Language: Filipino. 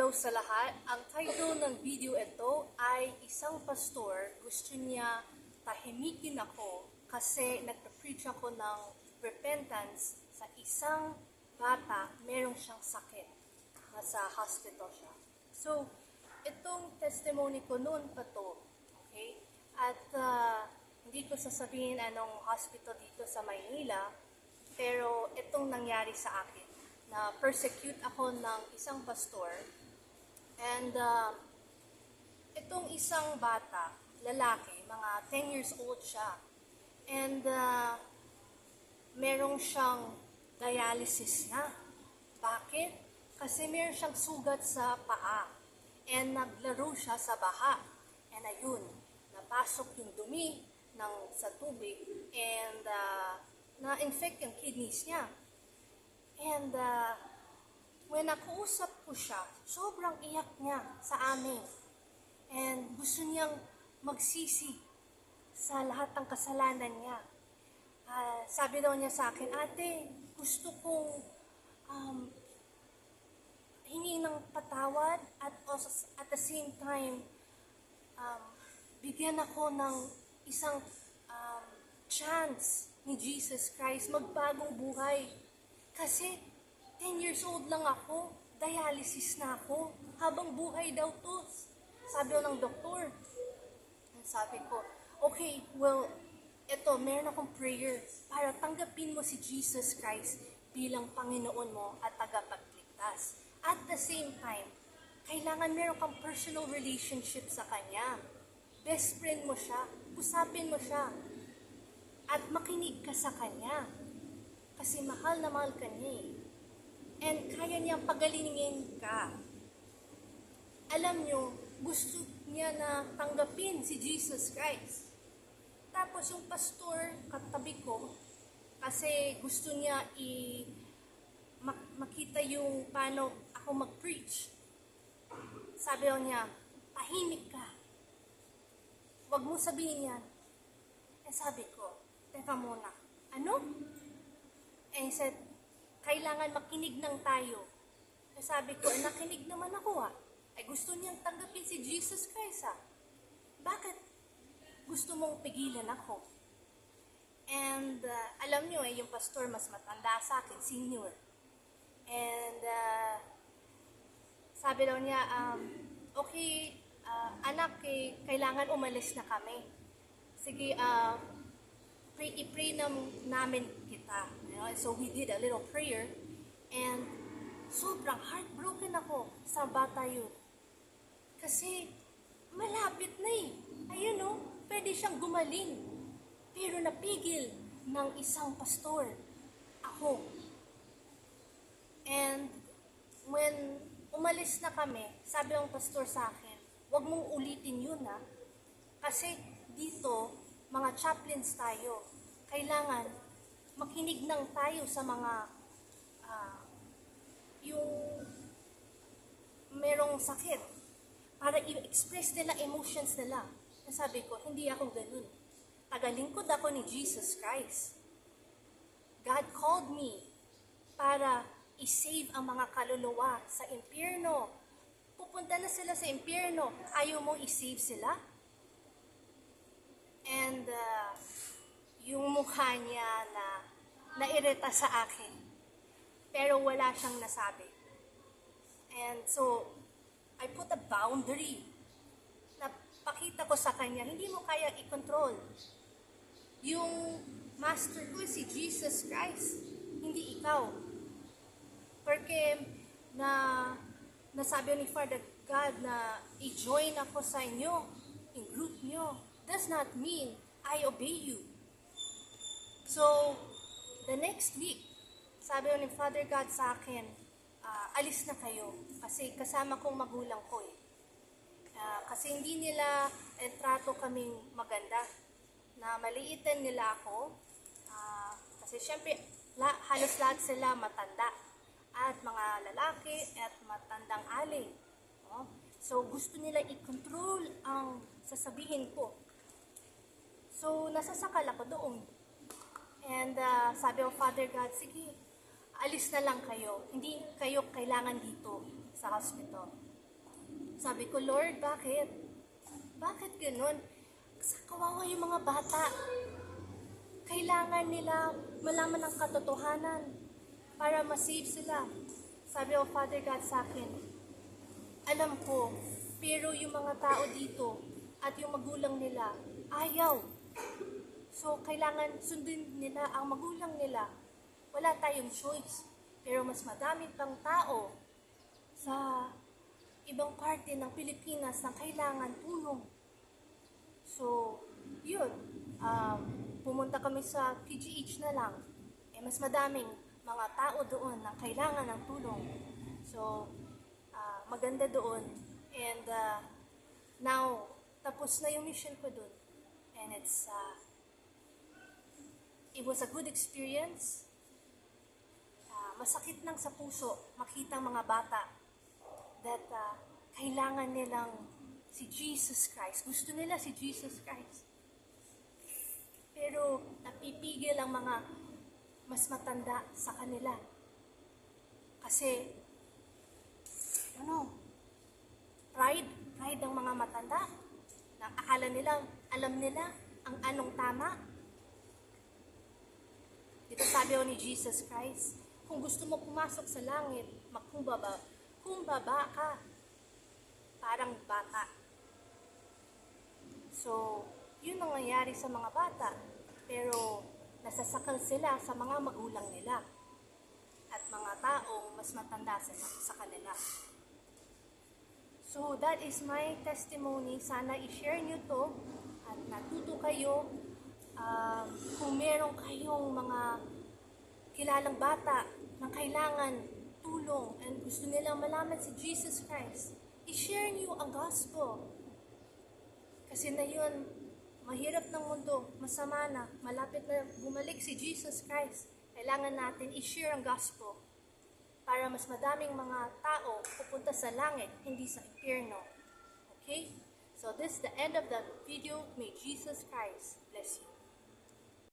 araw sa lahat. Ang title ng video ito ay Isang Pastor Gusto Niya Tahimikin Ako kasi nagpa-preach ako ng repentance sa isang bata, merong siyang sakit. Nasa hospital siya. So, itong testimony ko noon pa to. Okay? At hindi ko sasabihin anong hospital dito sa Maynila, pero itong nangyari sa akin na persecute ako ng isang pastor. And itong isang bata, lalaki, mga 10 years old siya. And merong siyang dialysis na. Bakit? Kasi meron siyang sugat sa paa. And naglaro siya sa baha. And ayun, napasok yung dumi sa tubig. And na-infect yung kidneys niya. And when nakuusap ko siya, sobrang iyak niya sa amin. And gusto niyang magsisi sa lahat ng kasalanan niya. Sabi daw niya sa akin, "Ate, gusto kong hingi ng patawad at the same time, bigyan ako ng isang chance ni Jesus Christ, magbagong buhay. Kasi 10 years old lang ako, dialysis na ako, habang buhay daw to." Sabi ko ng doktor. Sabi ko, okay, well, eto, meron akong prayer para tanggapin mo si Jesus Christ bilang Panginoon mo at tagapagligtas. At the same time, kailangan meron kang personal relationship sa Kanya. Best friend mo siya, usapin mo siya, at makinig ka sa Kanya. Kasi mahal na mahal ka niya eh. And kaya niyang pagalingin ka. Alam niyo, gusto niya na tanggapin si Jesus Christ. Tapos yung pastor, katabi ko, kasi gusto niya makita yung paano ako mag-preach. Sabi niya, tahimik ka. Huwag mo sabihin yan. Eh sabi ko, teka muna, ano? Eh said, kailangan makinig ng tayo. Eh sabi ko, nakinig naman ako Ay gusto niyang tanggapin si Jesus Christ Bakit gusto mong pigilan ako? And alam niyo yung pastor mas matanda sa akin, senior. And sabi daw niya, okay, anak, kailangan umalis na kami. Sige, i-pray namin kita. So we did a little prayer. And sobrang heartbroken ako sa bata yun. Kasi malapit na Ayun pwede siyang gumaling. Pero napigil ng isang pastor. Ako. And when umalis na kami, sabi ng pastor sa akin, huwag mong ulitin yun Kasi dito, mga chaplains tayo. Kailangan makinig ng tayo sa mga yung merong sakit para i-express nila emotions nila. Sabi ko, hindi ako ganun. Tagalingkod ako ni Jesus Christ. God called me para i-save ang mga kaluluwa sa impyerno. Pupunta na sila sa impyerno. Ayaw mong i-save sila? And yung mukha niya na nairita sa akin. Pero wala siyang nasabi. And so, I put a boundary. Napakita ko sa kanya, hindi mo kaya i-control. Yung master ko si Jesus Christ, hindi ikaw. Porque nasabi ni Father God na i-join ako sa inyo, in group nyo, does not mean I obey you. So, the next week, sabi ni Father God sa akin, alis na kayo kasi kasama kong magulang ko kasi hindi nila trato kaming maganda na maliitan nila ako kasi syempre halos lahat sila matanda at mga lalaki at matandang aling. So gusto nila i-control ang sasabihin ko. So nasasakal ako doon. And sabi ko, Father God, sige, alis na lang kayo. Hindi kayo kailangan dito sa hospital. Sabi ko, Lord, bakit? Bakit ganun? Kawawa yung mga bata. Kailangan nila malaman ng katotohanan para ma-save sila. Sabi ko, Father God sa akin, alam ko, pero yung mga tao dito at yung magulang nila, ayaw. So, kailangan sundin nila ang magulang nila. Wala tayong choice. Pero mas madami pang tao sa ibang parte ng Pilipinas na kailangan tulong. So, yun. Pumunta kami sa PGH na lang. Mas madaming mga tao doon na kailangan ng tulong. So, maganda doon. And now, tapos na yung mission ko doon. And it was a good experience. Masakit lang sa puso makita mga bata that kailangan nilang si Jesus Christ. Gusto nila si Jesus Christ. Pero napipigil ang mga mas matanda sa kanila. Kasi, pride ng mga matanda. Na akala nila, alam nila ang anong tama. Dito sabi ni Jesus Christ, kung gusto mo pumasok sa langit, kumbaba ka. Parang bata. So, yun ang nangyayari sa mga bata. Pero, nasasakal sila sa mga magulang nila. At mga taong mas matanda sa kanila. So, that is my testimony. Sana i-share nyo to at natuto kayo. Kung meron kayong mga kilalang bata na kailangan tulong and gusto nilang malaman si Jesus Christ, i-share niyo ang gospel. Kasi na yun, mahirap ng mundo, masama na, malapit na bumalik si Jesus Christ. Kailangan natin i-share ang gospel para mas madaming mga tao pupunta sa langit, hindi sa impyerno. Okay? So this is the end of the video. May Jesus Christ bless you.